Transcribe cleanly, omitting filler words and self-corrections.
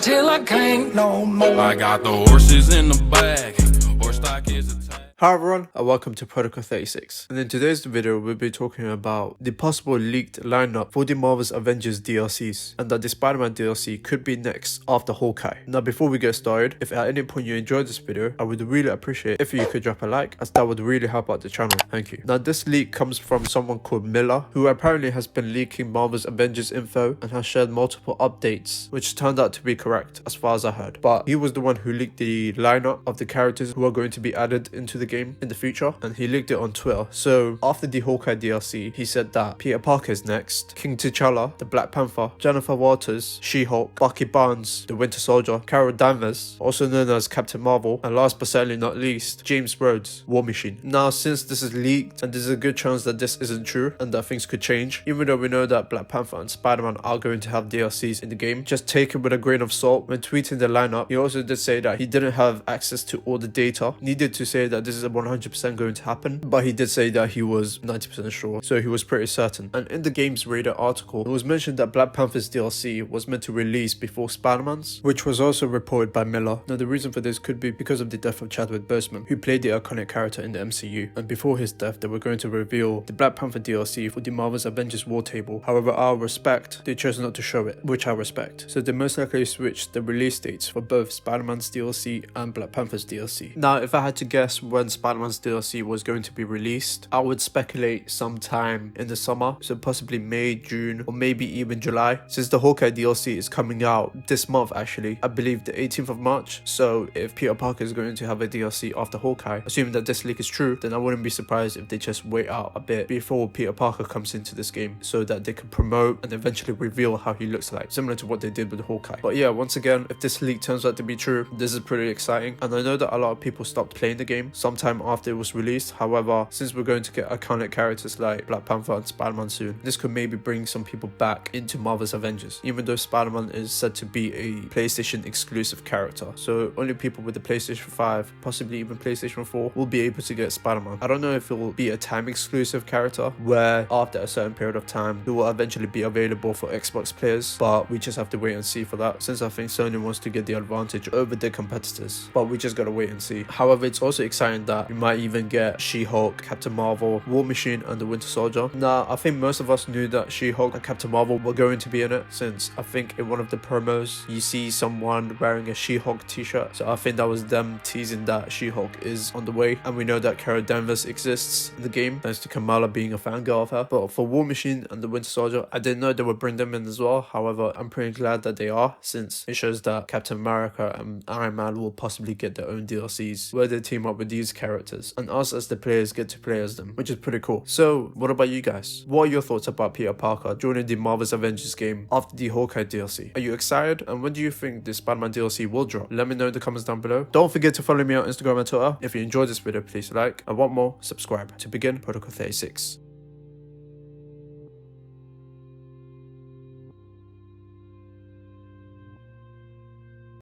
till I can't no more. I got the horses in the bag. Horse stock is a tag. Hi everyone and welcome to Protocol 36, and in today's video we'll be talking about the possible leaked lineup for the Marvel Avengers DLCs, and that the Spider-Man DLC could be next after Hawkeye. Now before we get started, if at any point you enjoyed this video, I would really appreciate if you could drop a like, as that would really help out the channel. Thank you. Now this leak comes from someone called Miller, who apparently has been leaking Marvel's Avengers info and has shared multiple updates, which turned out to be correct as far as I heard. But he was the one who leaked the lineup of the characters who are going to be added into the game in the future, and he leaked it on Twitter. So after the Hawkeye DLC, he said that Peter Parker is next, King T'Challa, the Black Panther, Jennifer Walters, She-Hulk, Bucky Barnes, the Winter Soldier, Carol Danvers, also known as Captain Marvel, and last but certainly not least, James Rhodes, War Machine. Now since this is leaked, and there's a good chance that this isn't true and that things could change, even though we know that Black Panther and Spider-Man are going to have DLCs in the game, just take it with a grain of salt. When tweeting the lineup, he also did say that he didn't have access to all the data needed to say that this is 100% going to happen, but he did say that he was 90% sure, so he was pretty certain. And in the Games Radar article, it was mentioned that Black Panther's DLC was meant to release before Spider-Man's, which was also reported by Miller. Now the reason for this could be because of the death of Chadwick Boseman, who played the iconic character in the MCU, and before his death they were going to reveal the Black Panther DLC for the Marvel's Avengers War Table. However, out of respect, they chose not to show it, which I respect. So they most likely switched the release dates for both Spider-Man's DLC and Black Panther's DLC. Now if I had to guess when Spider-Man's DLC was going to be released, I would speculate sometime in the summer, so possibly May, June, or maybe even July, since the Hawkeye DLC is coming out this month actually, I believe the 18th of March. So if Peter Parker is going to have a DLC after Hawkeye, assuming that this leak is true, then I wouldn't be surprised if they just wait out a bit before Peter Parker comes into this game, so that they can promote and eventually reveal how he looks like, similar to what they did with Hawkeye. But yeah, once again, if this leak turns out to be true, this is pretty exciting, and I know that a lot of people stopped playing the game sometime after it was released. However, since we're going to get iconic characters like Black Panther and Spider-Man soon, this could maybe bring some people back into Marvel's Avengers, even though Spider-Man is said to be a PlayStation exclusive character, so only people with the PlayStation 5, possibly even PlayStation 4, will be able to get Spider-Man. I don't know if it will be a time exclusive character where after a certain period of time it will eventually be available for Xbox players, but we just have to wait and see for that, since I think Sony wants to get the advantage over their competitors, but we just gotta wait and see. However, it's also exciting that we might even get She-Hulk, Captain Marvel, War Machine, and the Winter Soldier. Now I think most of us knew that She-Hulk and Captain Marvel were going to be in it, since I think in one of the promos you see someone wearing a She-Hulk t-shirt, so I think that was them teasing that She-Hulk is on the way, and we know that Carol Danvers exists in the game thanks to Kamala being a fangirl of her. But for War Machine and the Winter Soldier, I didn't know they would bring them in as well. However, I'm pretty glad that they are, since it shows that Captain America and Iron Man will possibly get their own DLCs where they team up with these characters, and us as the players get to play as them, which is pretty cool. So what about you guys? What are your thoughts about Peter Parker joining the Marvel's Avengers game after the Hawkeye DLC? Are you excited, and when do you think the Spider-Man DLC will drop? Let me know in the comments down below. Don't forget to follow me on Instagram and Twitter. If you enjoyed this video, please like, and want more, subscribe. To begin, Protocol 36.